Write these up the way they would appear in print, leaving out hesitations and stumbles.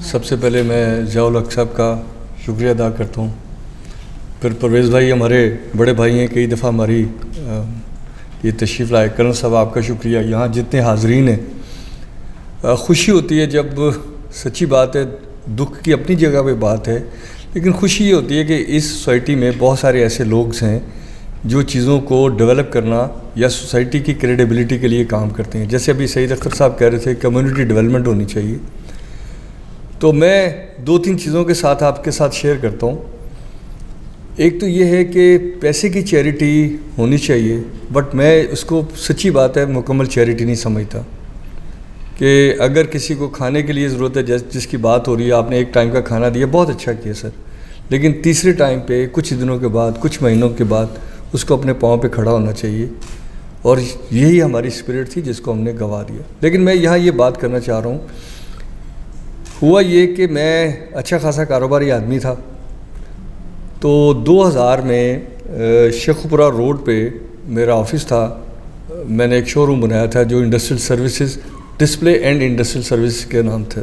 सबसे पहले मैं ज़ियाउल हक साहब का शुक्रिया अदा करता हूँ। फिर परवेज़ भाई हमारे बड़े भाई हैं, कई दफ़ा हमारी ये तशरीफ़ लाए। कर्नल साहब आपका शुक्रिया। यहाँ जितने हाज़रीन हैं, खुशी होती है जब, सच्ची बात है, दुख की अपनी जगह पे बात है, लेकिन खुशी ये होती है कि इस सोसाइटी में बहुत सारे ऐसे लोग हैं जो चीज़ों को डेवलप करना या सोसाइटी की क्रेडिबिलिटी के लिए काम करते हैं। जैसे अभी सईद अख्तर साहब कह रहे थे कम्युनिटी डेवलपमेंट होनी चाहिए, तो मैं 2-3 चीज़ों के साथ आपके साथ शेयर करता हूँ। एक तो ये है कि पैसे की चैरिटी होनी चाहिए, बट मैं उसको, सच्ची बात है, मुकम्मल चैरिटी नहीं समझता। कि अगर किसी को खाने के लिए ज़रूरत है, जिसकी बात हो रही है, आपने एक टाइम का खाना दिया, बहुत अच्छा किया सर, लेकिन तीसरे टाइम पे कुछ दिनों के बाद, कुछ महीनों के बाद उसको अपने पाँव पे खड़ा होना चाहिए। और यही हमारी स्पिरिट थी जिसको हमने गंवा दिया। लेकिन मैं यहाँ ये बात करना चाह रहा हूँ, हुआ ये कि मैं अच्छा खासा कारोबारी आदमी था, तो 2000 में शेखुपुरा रोड पे मेरा ऑफिस था। मैंने एक शोरूम बनाया था जो industrial services, display and industrial service के नाम थे।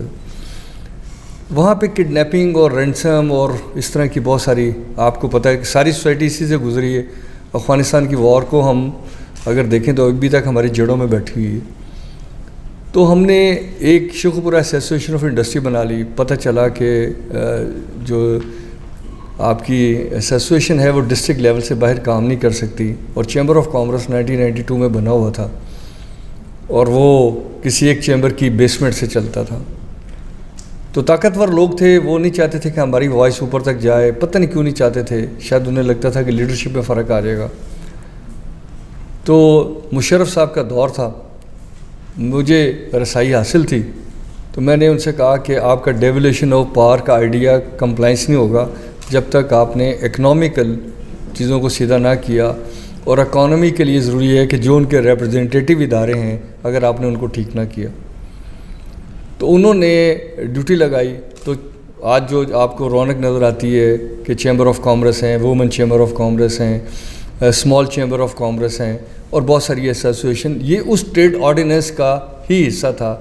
वहाँ पे किडनैपिंग और रैंसम और इस तरह की बहुत सारी, आपको पता है कि सारी सोसाइटी इसी से गुजरी है। अफ़गानिस्तान की वॉर को हम अगर देखें तो अभी तक हमारी जड़ों में बैठी हुई है। तो हमने एक शेखुपुरा एसोसिएशन ऑफ इंडस्ट्री बना ली। पता चला कि जो आपकी एसोसिएशन है वो डिस्ट्रिक्ट लेवल से बाहर काम नहीं कर सकती, और चैम्बर ऑफ कॉमर्स 1992 में बना हुआ था, और वो किसी एक चैम्बर की बेसमेंट से चलता था। तो ताकतवर लोग थे, वो नहीं चाहते थे कि हमारी वॉइस ऊपर तक जाए। पता नहीं क्यों नहीं चाहते थे, शायद उन्हें लगता था कि लीडरशिप में फ़र्क आ जाएगा। तो मुशर्रफ साहब का दौर था, मुझे रसाई हासिल थी, तो मैंने उनसे कहा कि आपका डेवल्यूशन ऑफ पावर का आइडिया कंप्लाइंस नहीं होगा जब तक आपने इकनॉमिकल चीज़ों को सीधा ना किया, और इकॉनमी के लिए ज़रूरी है कि जो उनके रिप्रेजेंटेटिव इदारे हैं, अगर आपने उनको ठीक ना किया। तो उन्होंने ड्यूटी लगाई। तो आज जो आपको रौनक नज़र आती है कि चैम्बर ऑफ कॉमर्स हैं, वुमेन चैम्बर ऑफ कॉमर्स हैं, स्मॉल चैम्बर ऑफ कॉमर्स हैं, और बहुत सारी एसोसिएशन, ये उस ट्रेड ऑर्डिनेंस का ही हिस्सा था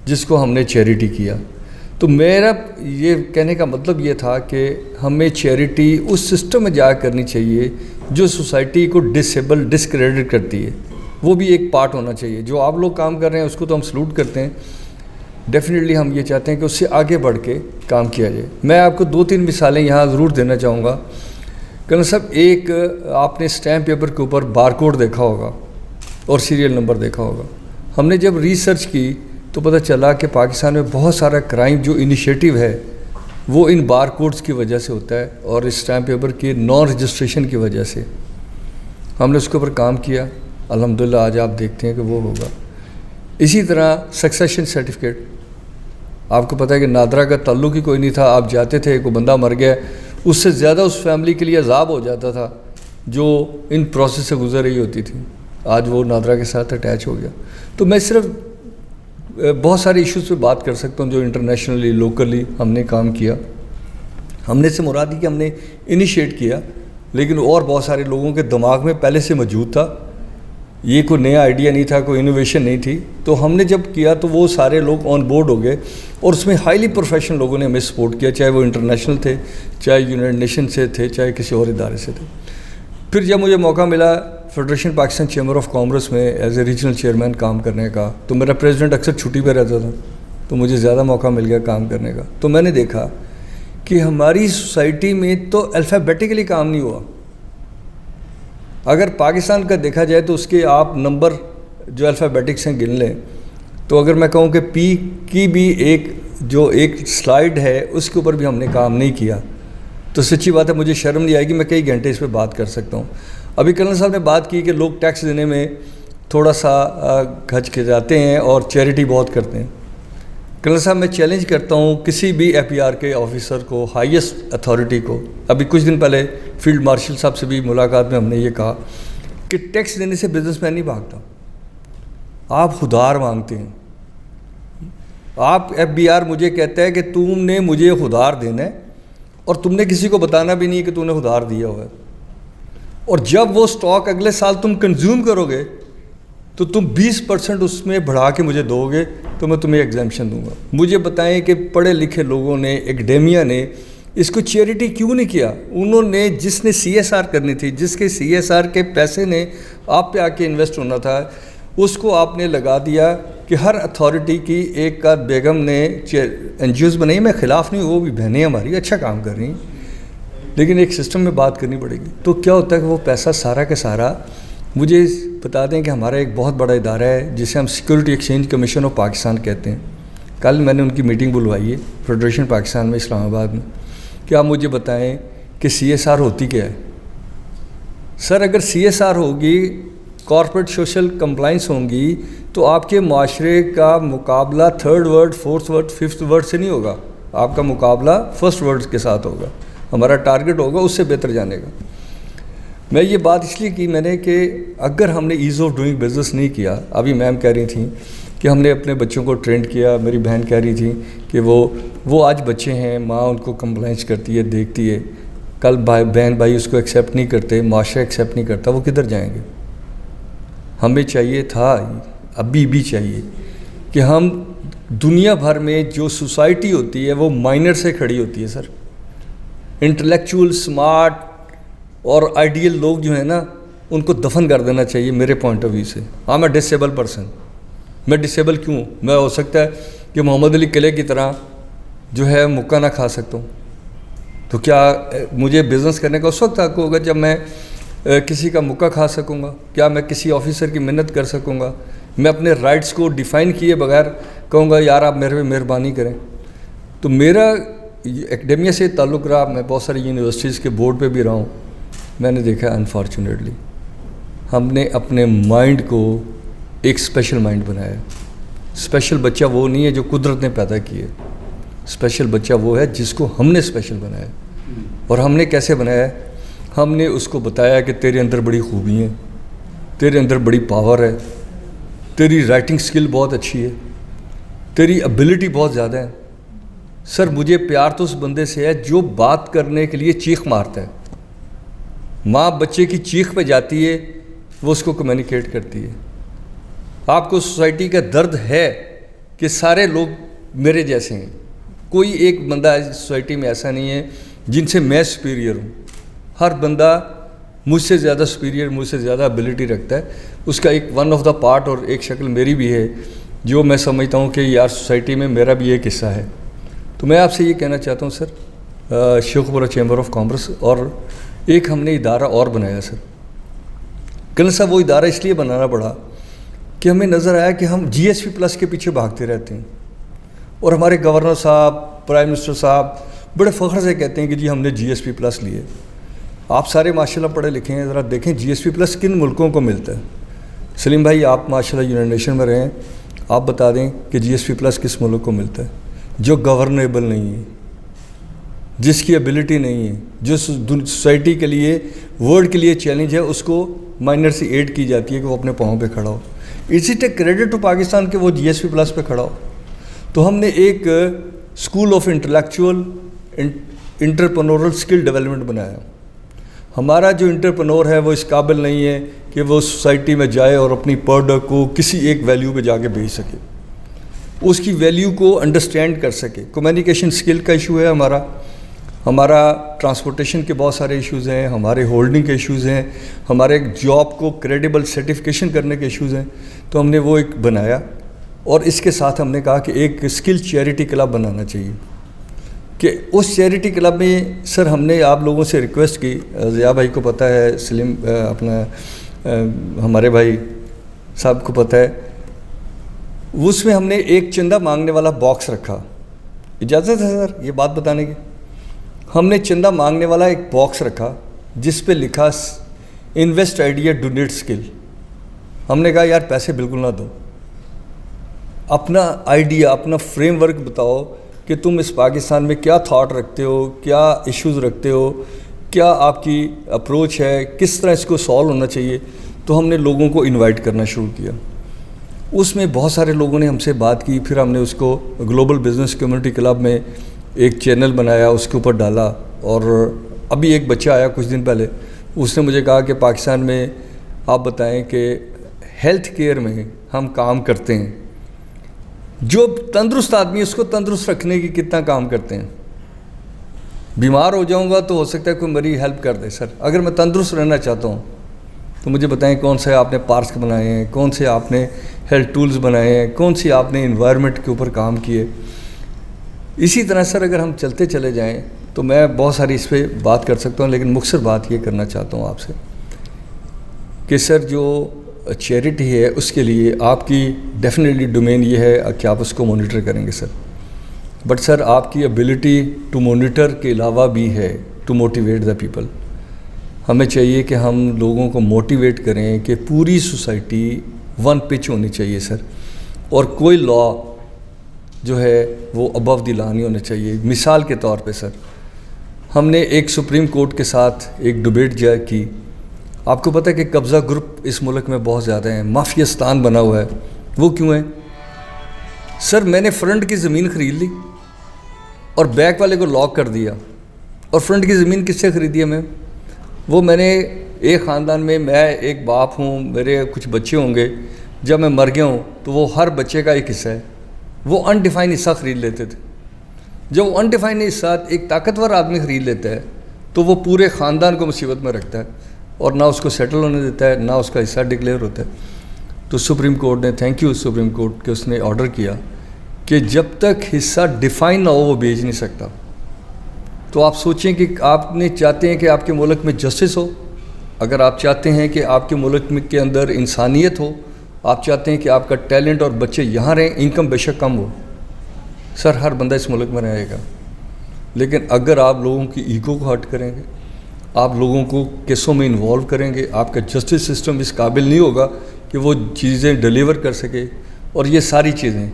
जिसको हमने चैरिटी किया। तो मेरा ये कहने का मतलब ये था कि हमें चैरिटी उस सिस्टम में जा करनी चाहिए जो सोसाइटी को डिसक्रेडिट करती है। वो भी एक पार्ट होना चाहिए। जो आप लोग काम कर रहे हैं उसको तो हम सलूट करते हैं, डेफिनेटली हम ये चाहते हैं कि उससे आगे बढ़ के काम किया जाए। मैं आपको 2-3 मिसालें यहाँ ज़रूर देना चाहूँगा। कर्नल साहब, एक आपने स्टैम्प पेपर के ऊपर बारकोड देखा होगा और सीरियल नंबर देखा होगा। हमने जब रिसर्च की तो पता चला कि पाकिस्तान में बहुत सारा क्राइम जो इनिशिएटिव है वो इन बारकोड्स की वजह से होता है, और इस स्टैम्प पेपर के नॉन रजिस्ट्रेशन की वजह से। हमने उसके ऊपर काम किया, अल्हम्दुलिल्लाह आज आप देखते हैं कि वो होगा। इसी तरह सक्सेशन सर्टिफिकेट, आपको पता है कि नादरा का ताल्लुक ही कोई नहीं था। आप जाते थे, कोई बंदा मर गया, उससे ज़्यादा उस फैमिली के लिए अजाब हो जाता था जो इन प्रोसेस से गुजर रही होती थी। आज वो नादरा के साथ अटैच हो गया। तो मैं सिर्फ बहुत सारे इश्यूज़ पे बात कर सकता हूँ जो इंटरनेशनली, लोकली हमने काम किया। हमने से मुराद कि हमने इनिशिएट किया, लेकिन और बहुत सारे लोगों के दिमाग में पहले से मौजूद था। ये कोई नया आइडिया नहीं था, कोई इनोवेशन नहीं थी। तो हमने जब किया तो वो सारे लोग ऑन बोर्ड हो गए, और उसमें हाईली प्रोफेशनल लोगों ने हमें सपोर्ट किया, चाहे वो इंटरनेशनल थे, चाहे यूनाइटेड नेशन से थे, चाहे किसी और इदारे से थे। फिर जब मुझे मौका मिला federation Pakistan chamber of commerce में एज ए रीजनल चेयरमैन काम करने का, तो मेरा प्रेसिडेंट अक्सर छुट्टी पर रहता था, तो मुझे ज़्यादा मौका मिल गया काम करने का। तो मैंने देखा कि हमारी सोसाइटी में तो अल्फ़ाबेटिकली काम नहीं हुआ। अगर पाकिस्तान का देखा जाए तो उसके आप नंबर जो अल्फ़ाबेटिक्स हैं गिन लें, तो अगर मैं कहूँ कि पी की भी एक स्लाइड है उसके ऊपर भी हमने काम नहीं किया, तो सच्ची बात है मुझे शर्म नहीं आएगी, मैं कई घंटे इस पर बात कर सकता हूँ। अभी कर्नल साहब ने बात की कि लोग टैक्स देने में थोड़ा सा खच के जाते हैं और चैरिटी बहुत करते हैं। कर्नल साहब, मैं चैलेंज करता हूँ किसी भी FPR के ऑफिसर को, हाईएस्ट अथॉरिटी को। अभी कुछ दिन पहले फील्ड मार्शल साहब से भी मुलाकात में हमने ये कहा कि टैक्स देने से बिजनेसमैन नहीं भागता, आप खुदार मांगते हैं। आप FBR मुझे कहता है कि तुमने मुझे खुदार देना है, और तुमने किसी को बताना भी नहीं कि तूने उधार दिया हुआ है, और जब वो स्टॉक अगले साल तुम कंज्यूम करोगे तो तुम 20% उसमें बढ़ा के मुझे दोगे तो मैं तुम्हें एग्जाम्पशन दूंगा। मुझे बताएं कि पढ़े लिखे लोगों ने, एकेडेमिया ने इसको चैरिटी क्यों नहीं किया? उन्होंने, जिसने CSR करनी थी, जिसके CSR के पैसे ने आप पे आके इन्वेस्ट होना था, उसको आपने लगा दिया कि हर अथॉरिटी की एक का बेगम ने NGOs बनाई। मैं ख़िलाफ़ नहीं, वो भी बहनें हमारी अच्छा काम कर रही हैं, लेकिन एक सिस्टम में बात करनी पड़ेगी। तो क्या होता है कि वो पैसा सारा का सारा, मुझे बता दें कि हमारा एक बहुत बड़ा इदारा है जिसे हम security exchange commission of Pakistan कहते हैं। कल मैंने उनकी मीटिंग बुलवाई है फेडरेशन पाकिस्तान में, इस्लामाबाद में। क्या आप मुझे बताएं कि CSR होती क्या है? सर, अगर CSR होगी, कॉर्पोरेट सोशल कंप्लाइंस होंगी, तो आपके माशरे का मुकाबला 3rd word, 4th word, 5th word से नहीं होगा। आपका मुकाबला 1st वर्ड के साथ होगा। हमारा टारगेट होगा उससे बेहतर जाने का। मैं ये बात इसलिए की मैंने कि अगर हमने ईज़ ऑफ डूइंग बिज़नेस नहीं किया, अभी मैम कह रही थी कि हमने अपने बच्चों को ट्रेंड किया, मेरी बहन कह रही थी कि वो आज बच्चे हैं, माँ उनको कंप्लाइंस करती है, देखती है, कल बहन भाई उसको एक्सेप्ट नहीं करते, माशरा एक्सेप्ट नहीं करता, वो किधर जाएंगे? हमें चाहिए था, अभी भी चाहिए कि हम दुनिया भर में जो सोसाइटी होती है वो माइनर से खड़ी होती है। सर, इंटेलेक्चुअल, स्मार्ट और आइडियल लोग जो है ना, उनको दफन कर देना चाहिए मेरे पॉइंट ऑफ व्यू से। हाँ, मैं डिसेबल पर्सन, मैं डिसेबल क्यों? मैं हो सकता है कि मोहम्मद अली किले की तरह जो है मुक्का ना खा सकता हूँ, तो क्या मुझे बिज़नेस करने का उस वक्त हक होगा जब मैं किसी का मुक्का खा सकूँगा? क्या मैं किसी ऑफिसर की मिन्नत कर सकूँगा? मैं अपने राइट्स को डिफ़ाइन किए बगैर कहूँगा यार आप मेरे पे मेहरबानी करें? तो मेरा एकेडेमिया से ताल्लुक़ रहा, मैं बहुत सारी यूनिवर्सिटीज़ के बोर्ड पे भी रहा हूँ। मैंने देखा अनफॉर्चुनेटली हमने अपने माइंड को एक स्पेशल माइंड बनाया। स्पेशल बच्चा वो नहीं है जो कुदरत ने पैदा किए, स्पेशल बच्चा वो है जिसको हमने स्पेशल बनाया। और हमने कैसे बनाया? हमने उसको बताया कि तेरे अंदर बड़ी खूबी है, तेरे अंदर बड़ी पावर है, तेरी राइटिंग स्किल बहुत अच्छी है, तेरी एबिलिटी बहुत ज़्यादा है। सर, मुझे प्यार तो उस बंदे से है जो बात करने के लिए चीख मारता है। माँ बच्चे की चीख पे जाती है, वो उसको कम्युनिकेट करती है। आपको सोसाइटी का दर्द है कि सारे लोग मेरे जैसे हैं, कोई एक बंदा सोसाइटी में ऐसा नहीं है जिनसे मैं सुपीरियर हूँ। हर बंदा मुझसे ज़्यादा सुपीरियर, मुझसे ज़्यादा एबिलिटी रखता है। उसका एक वन ऑफ द पार्ट और एक शक्ल मेरी भी है जो मैं समझता हूँ कि यार सोसाइटी में मेरा भी एक हिस्सा है। तो मैं आपसे ये कहना चाहता हूँ sir, Sheikhpura chamber of commerce और एक हमने इदारा और बनाया सर। कल साहब वो इदारा इसलिए बनाना पड़ा कि हमें नज़र आया कि हम GSP प्लस के पीछे भागते रहते हैं और हमारे गवर्नर साहब, प्राइम मिनिस्टर साहब बड़े फ़ख्र से कहते हैं कि जी हमने GSP प्लस लिए। आप सारे माशाल्लाह पढ़े लिखे हैं, ज़रा देखें GSP प्लस किन मुल्कों को मिलता है। सलीम भाई, आप माशाल्लाह यूनाइटेड नेशन में रहे हैं, आप बता दें कि GSP प्लस किस मुल्क को मिलता है? जो गवर्नेबल नहीं है, जिसकी एबिलिटी नहीं है, जो सोसाइटी के लिए, वर्ल्ड के लिए चैलेंज है, उसको माइनर से एड की जाती है कि वो अपने पाँव पे खड़ा हो। इसी टेक क्रेडिट टू पाकिस्तान के वो GSP प्लस पे खड़ा हो। तो हमने एक school of intellectual entrepreneurial skill development बनाया। हमारा जो इंटरप्रेन्योर है वो इस काबिल नहीं है कि वो सोसाइटी में जाए और अपनी प्रोडक्ट को किसी एक वैल्यू पे जाके बेच सके, उसकी वैल्यू को अंडरस्टैंड कर सके। कम्युनिकेशन स्किल का इशू है हमारा ट्रांसपोर्टेशन के बहुत सारे इश्यूज़ हैं, हमारे होल्डिंग के इश्यूज़ हैं, हमारे जॉब को क्रेडिबल सर्टिफिकेशन करने के इश्यूज़ हैं। तो हमने वो एक बनाया और इसके साथ हमने कहा कि एक स्किल चैरिटी क्लब बनाना चाहिए कि उस चैरिटी क्लब में सर हमने आप लोगों से रिक्वेस्ट की, ज़िया भाई को पता है, सलीम अपना हमारे भाई साहब को पता है, उसमें हमने एक चंदा मांगने वाला बॉक्स रखा। इजाज़त है सर ये बात बताने की? हमने चंदा मांगने वाला एक बॉक्स रखा जिस पे लिखा इन्वेस्ट आइडिया डोनेट स्किल। हमने कहा यार पैसे बिल्कुल ना दो, अपना आइडिया, अपना फ्रेमवर्क बताओ कि तुम इस पाकिस्तान में क्या थॉट रखते हो, क्या इश्यूज़ रखते हो, क्या आपकी अप्रोच है, किस तरह इसको सॉल्व होना चाहिए। तो हमने लोगों को इनवाइट करना शुरू किया। उसमें बहुत सारे लोगों ने हमसे बात की, फिर हमने उसको ग्लोबल बिज़नेस कम्युनिटी क्लब में एक चैनल बनाया, उसके ऊपर डाला। और अभी एक बच्चा आया कुछ दिन पहले, उसने मुझे कहा कि पाकिस्तान में आप बताएं कि हेल्थ केयर में हम काम करते हैं, जो तंदुरुस्त आदमी है उसको तंदुरुस्त रखने की कितना काम करते हैं। बीमार हो जाऊंगा तो हो सकता है कोई मेरी हेल्प कर दे। सर अगर मैं तंदुरुस्त रहना चाहता हूँ तो मुझे बताएं कौन से आपने पार्क्स बनाए हैं, कौन से आपने हेल्थ टूल्स बनाए हैं, कौन सी आपने इन्वायरमेंट के ऊपर काम किए। इसी तरह सर अगर हम चलते चले जाएं तो मैं बहुत सारी इस पर बात कर सकता हूं, लेकिन मुख्तसर बात ये करना चाहता हूं आपसे कि सर जो चैरिटी है उसके लिए आपकी डेफिनेटली डोमेन ये है कि आप उसको मॉनिटर करेंगे सर। बट सर आपकी एबिलिटी टू मॉनिटर के अलावा भी है टू मोटिवेट द पीपल। हमें चाहिए कि हम लोगों को मोटिवेट करें कि पूरी सोसाइटी वन पिच होनी चाहिए सर, और कोई लॉ जो है वो अबव द लॉ नहीं होना चाहिए। मिसाल के तौर पे सर हमने एक सुप्रीम कोर्ट के साथ एक डिबेट की। आपको पता है कि कब्ज़ा ग्रुप इस मुल्क में बहुत ज़्यादा है, माफियास्तान बना हुआ है। वो क्यों है सर? मैंने फ्रंट की ज़मीन ख़रीद ली और बैक वाले को लॉक कर दिया। और फ्रंट की ज़मीन किससे ख़रीदी है मैं? वो मैंने एक ख़ानदान में, मैं एक बाप हूँ, मेरे कुछ बच्चे होंगे, जब मैं मर गया हूँ तो वो हर बच्चे का एक हिस्सा है। वो अनडिफाइंड हिस्सा ख़रीद लेते थे। जब वो अनडिफाइंड हिस्सा एक ताकतवर आदमी ख़रीद लेता है तो वो पूरे ख़ानदान को मुसीबत में रखता है और ना उसको सेटल होने देता है, ना उसका हिस्सा डिक्लेयर होता है। तो सुप्रीम कोर्ट ने, थैंक यू सुप्रीम कोर्ट के, उसने ऑर्डर किया कि जब तक हिस्सा डिफ़ाइन ना हो वो बेच नहीं सकता। तो आप सोचें कि आपने चाहते हैं कि आपके मुल्क में जस्टिस हो, अगर आप चाहते हैं कि आपके मुल्क में के अंदर इंसानियत हो, आप चाहते हैं कि आपका टैलेंट और बच्चे यहाँ रहें, इनकम बेशक कम हो सर, हर बंदा इस मुल्क में रहेगा। लेकिन अगर आप लोगों की ईगो को हट करेंगे, आप लोगों को केसों में इन्वॉल्व करेंगे, आपका जस्टिस सिस्टम इस काबिल नहीं होगा कि वो चीज़ें डिलीवर कर सके। और ये सारी चीज़ें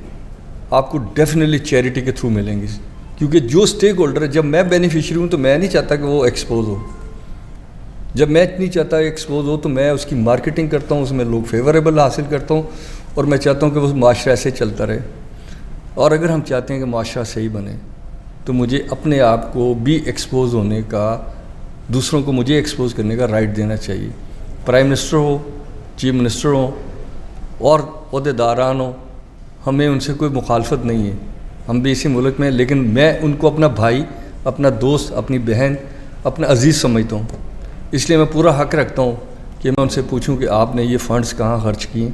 आपको डेफिनेटली चैरिटी के थ्रू मिलेंगी, क्योंकि जो स्टेक होल्डर है, जब मैं बेनिफिशियरी हूँ तो मैं नहीं चाहता कि वो एक्सपोज हो। जब मैं नहीं चाहता एक्सपोज हो तो मैं उसकी मार्केटिंग करता हूँ, उसमें लोग फेवरेबल हासिल करता हूँ और मैं चाहता हूँ कि वो माशरा ऐसे चलता रहे। और अगर हम चाहते हैं कि माशरा सही बने तो मुझे अपने आप को भी एक्सपोज होने का, दूसरों को मुझे एक्सपोज करने का राइट देना चाहिए। प्राइम मिनिस्टर हो, चीफ मिनिस्टर हो और अहदेदारान हो, हमें उनसे कोई मुखालफत नहीं है, हम भी इसी मुल्क में, लेकिन मैं उनको अपना भाई, अपना दोस्त, अपनी बहन, अपना अजीज़ समझता हूँ। इसलिए मैं पूरा हक़ रखता हूँ कि मैं उनसे पूछूं कि आपने ये फ़ंड्स कहाँ खर्च किए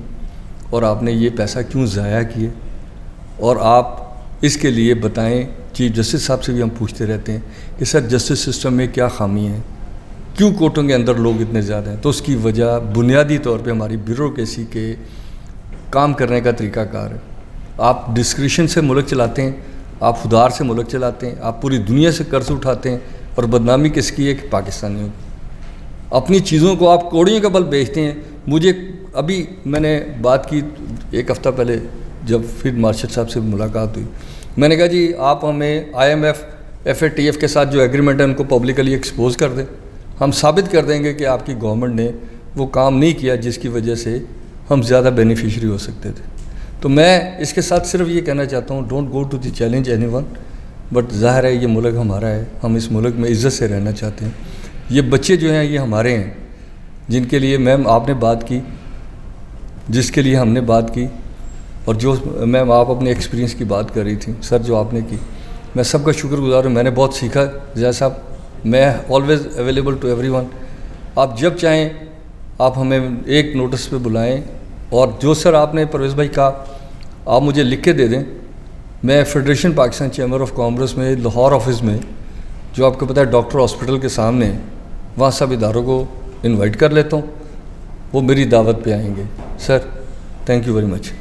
और आपने ये पैसा क्यों ज़ाया किए, और आप इसके लिए बताएं। चीफ जस्टिस साहब से भी हम पूछते रहते हैं कि सर जस्टिस सिस्टम में क्या खामी है, क्यों कोर्टों के अंदर लोग इतने ज़्यादा हैं? तो उसकी वजह बुनियादी तौर पे हमारी ब्यूरोक्रेसी के काम करने का तरीक़ाकार है। आप डिस्क्रिशन से मुल्क चलाते हैं, आप खुदार से मुल्क चलाते हैं, आप पूरी दुनिया से कर्ज उठाते हैं और बदनामी किसकी है कि पाकिस्तानियों की। अपनी चीज़ों को आप कौड़ियों के बल बेचते हैं। मुझे अभी मैंने बात की एक हफ़्ता पहले, जब फील्ड मार्शल साहब से मुलाकात हुई, मैंने कहा जी आप हमें IMF, FATF के साथ जो एग्रीमेंट है उनको पब्लिकली एक्सपोज कर दें, हम साबित कर देंगे कि आपकी गवर्नमेंट ने वो काम नहीं किया जिसकी वजह से हम ज़्यादा बेनिफिशरी हो सकते थे। तो मैं इसके साथ सिर्फ ये कहना चाहता हूँ, don't go to the challenge anyone, but ज़ाहिर है ये मुल्क हमारा है, हम इस मुल्क में इज़्ज़त से रहना चाहते हैं। ये बच्चे जो हैं ये हमारे हैं, जिनके लिए मैम आपने बात की, जिसके लिए हमने बात की, और जो मैम आप अपने एक्सपीरियंस की बात कर रही थी सर जो आपने की, मैं सबका शुक्रगुजार हूँ। मैंने बहुत सीखा ज़िया साहब। मैं ऑलवेज़ अवेलेबल टू एवरीवन। आप जब चाहें आप हमें एक नोटिस पे बुलाएं, और जो सर आपने परवेज़ भाई कहा आप मुझे लिख के दे दें। मैं federation Pakistan chamber of commerce में लाहौर ऑफिस में, जो आपको पता है डॉक्टर हॉस्पिटल के सामने, वहाँ सब इदारों को इनवाइट कर लेता हूँ, वो मेरी दावत पे आएंगे। Sir thank you very much.